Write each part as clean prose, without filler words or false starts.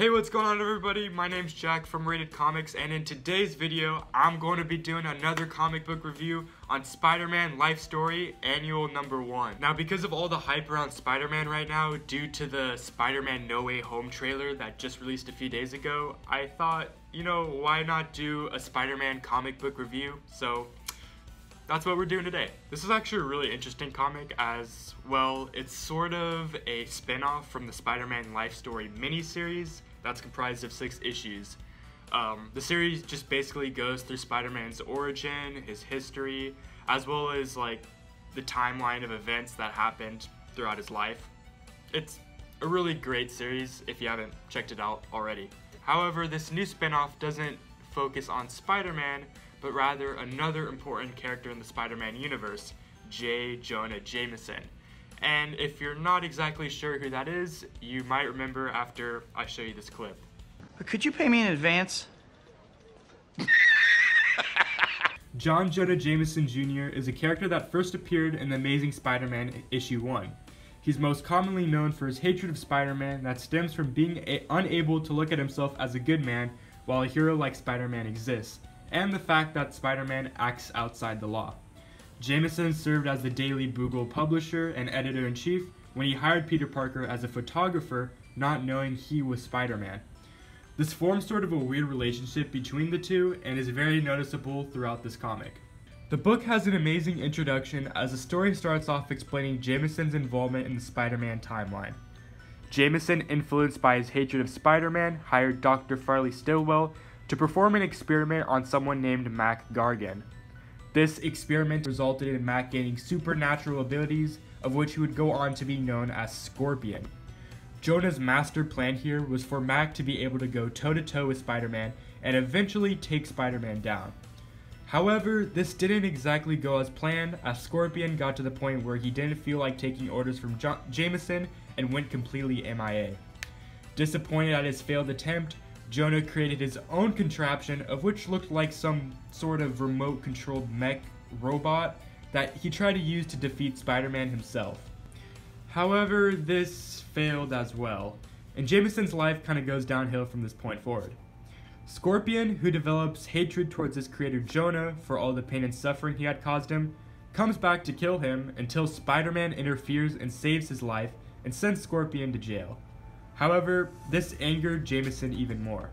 Hey, what's going on everybody? My name's Jack from RatedComics, and in today's video, I'm going to be doing another comic book review on Spider-Man Life Story Annual number 1. Now, because of all the hype around Spider-Man right now, due to the Spider-Man No Way Home trailer that just released a few days ago, I thought, you know, why not do a Spider-Man comic book review? So that's what we're doing today. This is actually a really interesting comic as, well, it's sort of a spin-off from the Spider-Man Life Story miniseries that's comprised of 6 issues. The series just basically goes through Spider-Man's origin, his history, as well as like the timeline of events that happened throughout his life. It's a really great series if you haven't checked it out already. However, this new spin-off doesn't focus on Spider-Man, but rather another important character in the Spider-Man universe, Jonah Jameson. And if you're not exactly sure who that is, you might remember after I show you this clip. Could you pay me in advance? Jonah Jameson Jr. is a character that first appeared in The Amazing Spider-Man issue 1. He's most commonly known for his hatred of Spider-Man that stems from being unable to look at himself as a good man while a hero like Spider-Man exists, and the fact that Spider-Man acts outside the law. Jameson served as the Daily Bugle publisher and editor-in-chief when he hired Peter Parker as a photographer, not knowing he was Spider-Man. This forms sort of a weird relationship between the two and is very noticeable throughout this comic. The book has an amazing introduction as the story starts off explaining Jameson's involvement in the Spider-Man timeline. Jameson, influenced by his hatred of Spider-Man, hired Dr. Farley Stillwell to perform an experiment on someone named Mac Gargan. This experiment resulted in Mac gaining supernatural abilities, of which he would go on to be known as Scorpion. Jonah's master plan here was for Mac to be able to go toe-to-toe with Spider-Man and eventually take Spider-Man down. However, this didn't exactly go as planned, as Scorpion got to the point where he didn't feel like taking orders from Jameson and went completely MIA. Disappointed at his failed attempt, Jonah created his own contraption, of which looked like some sort of remote-controlled mech robot that he tried to use to defeat Spider-Man himself. However, this failed as well, and Jameson's life kind of goes downhill from this point forward. Scorpion, who develops hatred towards his creator Jonah for all the pain and suffering he had caused him, comes back to kill him until Spider-Man interferes and saves his life and sends Scorpion to jail. However, this angered Jameson even more.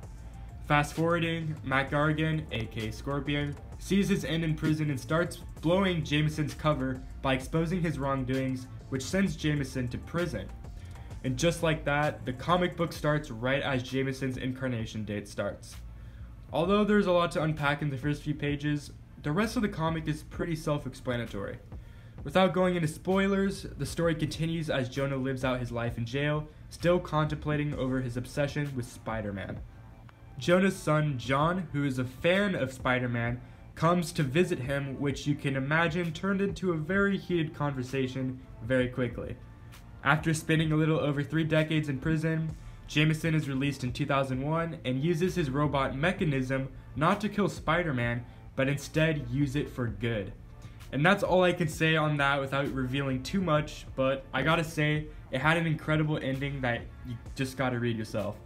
Fast forwarding, Mac Gargan, aka Scorpion, sees his end in prison and starts blowing Jameson's cover by exposing his wrongdoings, which sends Jameson to prison. And just like that, the comic book starts right as Jameson's incarnation date starts. Although there's a lot to unpack in the first few pages, the rest of the comic is pretty self-explanatory. Without going into spoilers, the story continues as Jonah lives out his life in jail, still contemplating over his obsession with Spider-Man. Jonah's son, John, who is a fan of Spider-Man, comes to visit him, which you can imagine turned into a very heated conversation very quickly. After spending a little over 3 decades in prison, Jameson is released in 2001 and uses his robot mechanism not to kill Spider-Man, but instead use it for good. And that's all I can say on that without revealing too much, but I gotta say, it had an incredible ending that you just gotta read yourself.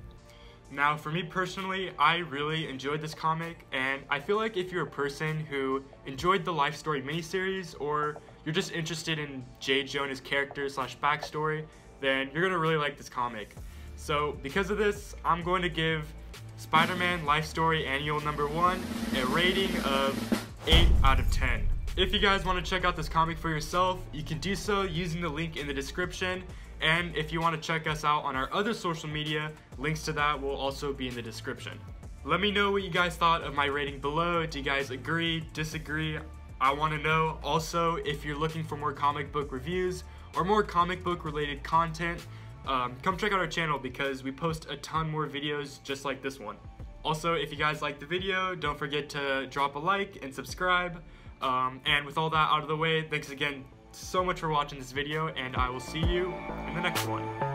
Now, for me personally, I really enjoyed this comic, and I feel like if you're a person who enjoyed the Life Story miniseries, or you're just interested in J. Jonah's character / backstory, then you're gonna really like this comic. So, because of this, I'm going to give Spider-Man Life Story Annual number 1 a rating of 8 out of 10. If you guys want to check out this comic for yourself, you can do so using the link in the description, and if you want to check us out on our other social media, links to that will also be in the description. Let me know what you guys thought of my rating below. Do you guys agree, disagree? I want to know. Also, if you're looking for more comic book reviews or more comic book related content, come check out our channel because we post a ton more videos just like this one. Also, if you guys liked the video, don't forget to drop a like and subscribe. And with all that out of the way, thanks again so much for watching this video, and I will see you in the next one.